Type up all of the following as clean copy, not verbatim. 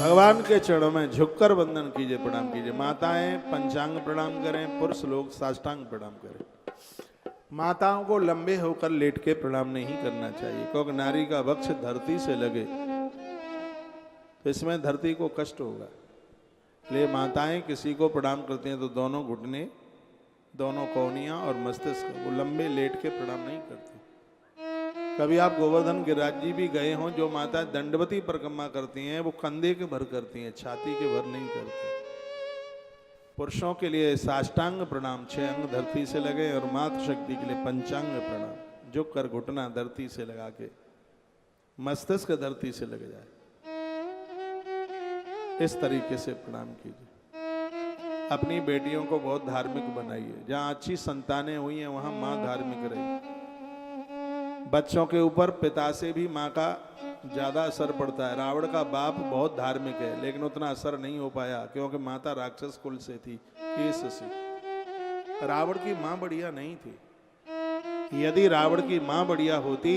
भगवान के चरणों में झुककर वंदन कीजिए, प्रणाम कीजिए। माताएं पंचांग प्रणाम करें, पुरुष लोग साष्टांग प्रणाम करें। माताओं को लंबे होकर लेट के प्रणाम नहीं करना चाहिए, क्योंकि नारी का वक्ष धरती से लगे तो इसमें धरती को कष्ट होगा। इसलिए माताएं किसी को प्रणाम करती हैं तो दोनों घुटने, दोनों कोहनियां और मस्तिष्क, वो लंबे लेट के प्रणाम नहीं करती। कभी आप गोवर्धन गिरिराज जी भी गए हों, जो माता दंडवती परिक्रमा करती हैं वो कंधे के भर करती हैं, छाती के भर नहीं करती। पुरुषों के लिए साष्टांग प्रणाम, 6 अंग धरती से लगे, और मातृशक्ति के लिए पंचांग प्रणाम, झुक कर घुटना धरती से लगा के मस्तिष्क धरती से लग जाए, इस तरीके से प्रणाम कीजिए। अपनी बेटियों को बहुत धार्मिक बनाइए। जहां अच्छी संतानें हुई हैं वहां मां धार्मिक रही। बच्चों के ऊपर पिता से भी माँ का ज्यादा असर पड़ता है। रावण का बाप बहुत धार्मिक है, लेकिन उतना असर नहीं हो पाया, क्योंकि माता राक्षस कुल से थी, केस से। रावण की माँ बढ़िया नहीं थी। यदि रावण की माँ बढ़िया होती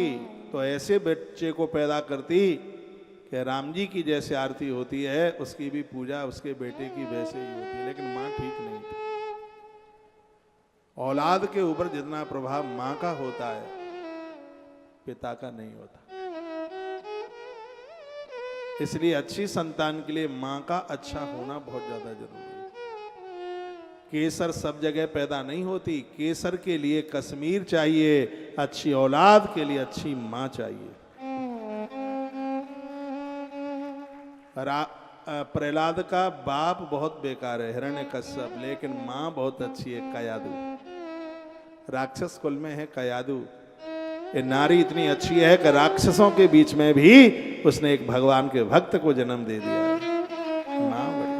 तो ऐसे बच्चे को पैदा करती कि राम जी की जैसे आरती होती है, उसकी भी पूजा उसके बेटे की वैसे ही होती, लेकिन माँ ठीक नहीं थी। औलाद के ऊपर जितना प्रभाव माँ का होता है, पिता का नहीं होता। इसलिए अच्छी संतान के लिए मां का अच्छा होना बहुत ज्यादा जरूरी है। केसर सब जगह पैदा नहीं होती। केसर के लिए कश्मीर चाहिए, अच्छी औलाद के लिए अच्छी मां चाहिए। प्रहलाद का बाप बहुत बेकार है, हिरण्यकश्यप, लेकिन मां बहुत अच्छी है, कयादु। राक्षस कुल में है कयादु। ये नारी इतनी अच्छी है कि राक्षसों के बीच में भी उसने एक भगवान के भक्त को जन्म दे दिया है। मां बड़ी।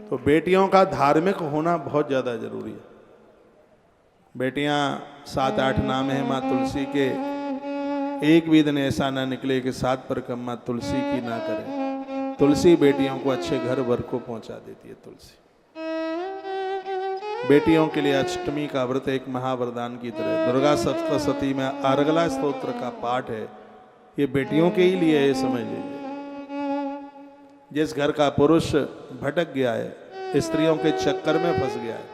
तो बेटियों का धार्मिक होना बहुत ज्यादा जरूरी है। बेटियां 7-8 नाम है मां तुलसी के, एक भी दिन ऐसा ना निकले कि 7 परिक्रमा तुलसी की ना करें। तुलसी बेटियों को अच्छे घर भर को पहुंचा देती है। तुलसी बेटियों के लिए अष्टमी का व्रत एक महावरदान की तरह। दुर्गा सप्तशती में अर्गला स्तोत्र का पाठ है, ये बेटियों के ही लिए है, समझ लीजिए। जिस घर का पुरुष भटक गया है, स्त्रियों के चक्कर में फंस गया है,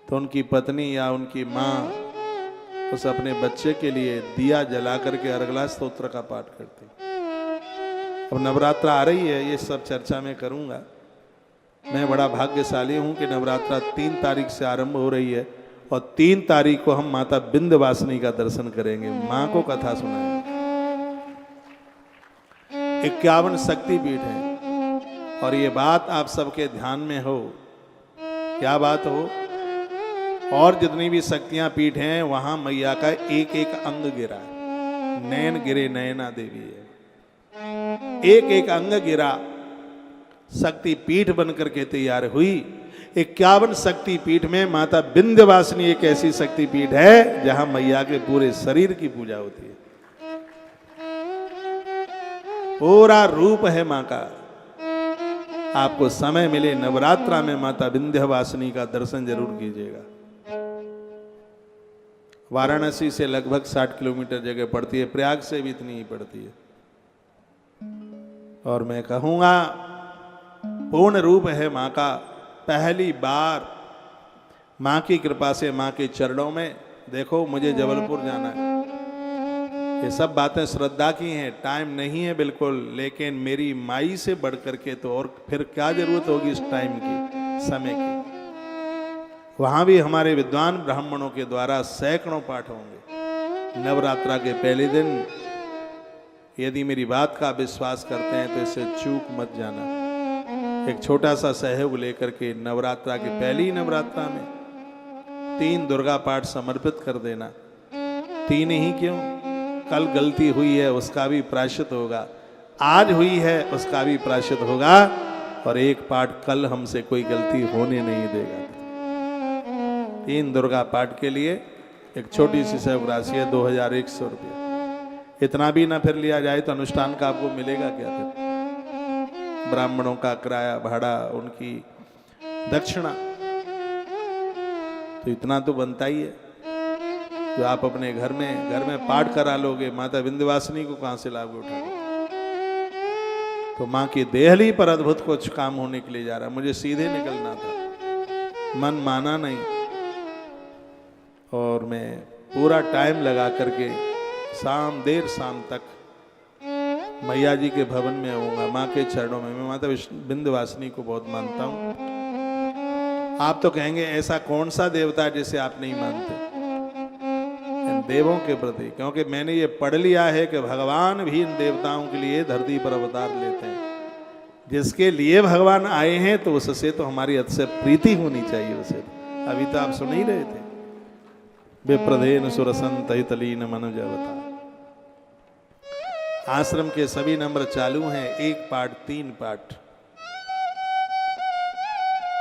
तो उनकी पत्नी या उनकी माँ उस अपने बच्चे के लिए दिया जला करके अर्गला स्तोत्र का पाठ करती। अब नवरात्र आ रही है, ये सब चर्चा में करूंगा। मैं बड़ा भाग्यशाली हूं कि नवरात्रा 3 तारीख से आरंभ हो रही है, और 3 तारीख को हम माता विंध्यवासिनी का दर्शन करेंगे, मां को कथा सुनाएंगे। 51 शक्तिपीठ है, और ये बात आप सबके ध्यान में हो। क्या बात हो? और जितनी भी शक्तियां पीठ हैं वहां मैया का एक एक अंग गिरा है। नयन गिरे नयना देवी है, एक एक अंग गिरा, शक्ति पीठ बनकर के तैयार हुई। 51 शक्ति पीठ में माता विंध्यवासिनी एक ऐसी शक्ति पीठ है जहां मैया के पूरे शरीर की पूजा होती है। पूरा रूप है मां का। आपको समय मिले नवरात्रा में माता विंध्यवासिनी का दर्शन जरूर कीजिएगा। वाराणसी से लगभग 60 किलोमीटर जगह पड़ती है, प्रयाग से भी इतनी ही पड़ती है। और मैं कहूंगा पूर्ण रूप है मां का। पहली बार मां की कृपा से मां के चरणों में, देखो मुझे जबलपुर जाना है, ये सब बातें श्रद्धा की हैं, टाइम नहीं है बिल्कुल, लेकिन मेरी माई से बढ़ करके तो और फिर क्या जरूरत होगी इस टाइम की, समय की। वहां भी हमारे विद्वान ब्राह्मणों के द्वारा सैकड़ों पाठ होंगे नवरात्रा के पहले दिन। यदि मेरी बात का विश्वास करते हैं तो इसे चूक मत जाना। एक छोटा सा सहयोग लेकर के नवरात्रा के पहली नवरात्रा में 3 दुर्गा पाठ समर्पित कर देना। 3 ही क्यों, कल गलती हुई है उसका भी प्रायश्चित होगा, आज हुई है उसका भी प्रायश्चित होगा, और एक पाठ कल हमसे कोई गलती होने नहीं देगा। 3 दुर्गा पाठ के लिए एक छोटी सी सहयोग राशि है 2100 रुपया। इतना भी ना फिर लिया जाए तो अनुष्ठान का आपको मिलेगा क्या? फिर ब्राह्मणों का किराया भाड़ा, उनकी दक्षिणा, तो इतना तो बनता ही है। जो आप अपने घर में पाठ करा लोगे, माता विंध्यवासिनी को कहां से लाभ उठाओगे? तो माँ की देहली पर अद्भुत कुछ काम होने के लिए जा रहा है। मुझे सीधे निकलना था, मन माना नहीं, और मैं पूरा टाइम लगा करके देर शाम तक मैया जी के भवन में आऊंगा, माँ के चरणों में। मैं माता विंध्यवासिनी को बहुत मानता हूँ। आप तो कहेंगे ऐसा कौन सा देवता है जिसे आप नहीं मानते? इन देवों के प्रति, क्योंकि मैंने ये पढ़ लिया है कि भगवान भी इन देवताओं के लिए धरती पर अवतार लेते हैं। जिसके लिए भगवान आए हैं तो उससे तो हमारी अतिशय प्रीति होनी चाहिए। उसे अभी तो आप सुन ही रहे थे, विप्रधेन सुरसंत हितलीन मनुज अवतार। आश्रम के सभी नंबर चालू हैं, 1 पाठ 3 पाठ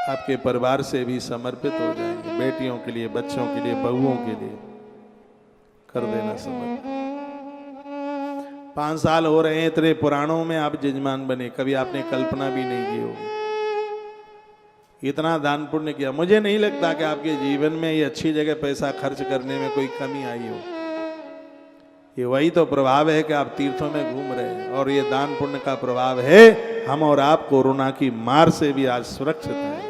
आपके परिवार से भी समर्पित हो जाएंगे। बेटियों के लिए, बच्चों के लिए, बहुओं के लिए कर देना समर्पित। 5 साल हो रहे हैं, इतने पुराणों में आप जजमान बने, कभी आपने कल्पना भी नहीं की होगी। इतना दान पुण्य किया, मुझे नहीं लगता कि आपके जीवन में ये अच्छी जगह पैसा खर्च करने में कोई कमी आई हो। ये वही तो प्रभाव है कि आप तीर्थों में घूम रहे हैं, और ये दान पुण्य का प्रभाव है। हम और आप कोरोना की मार से भी आज सुरक्षित हैं।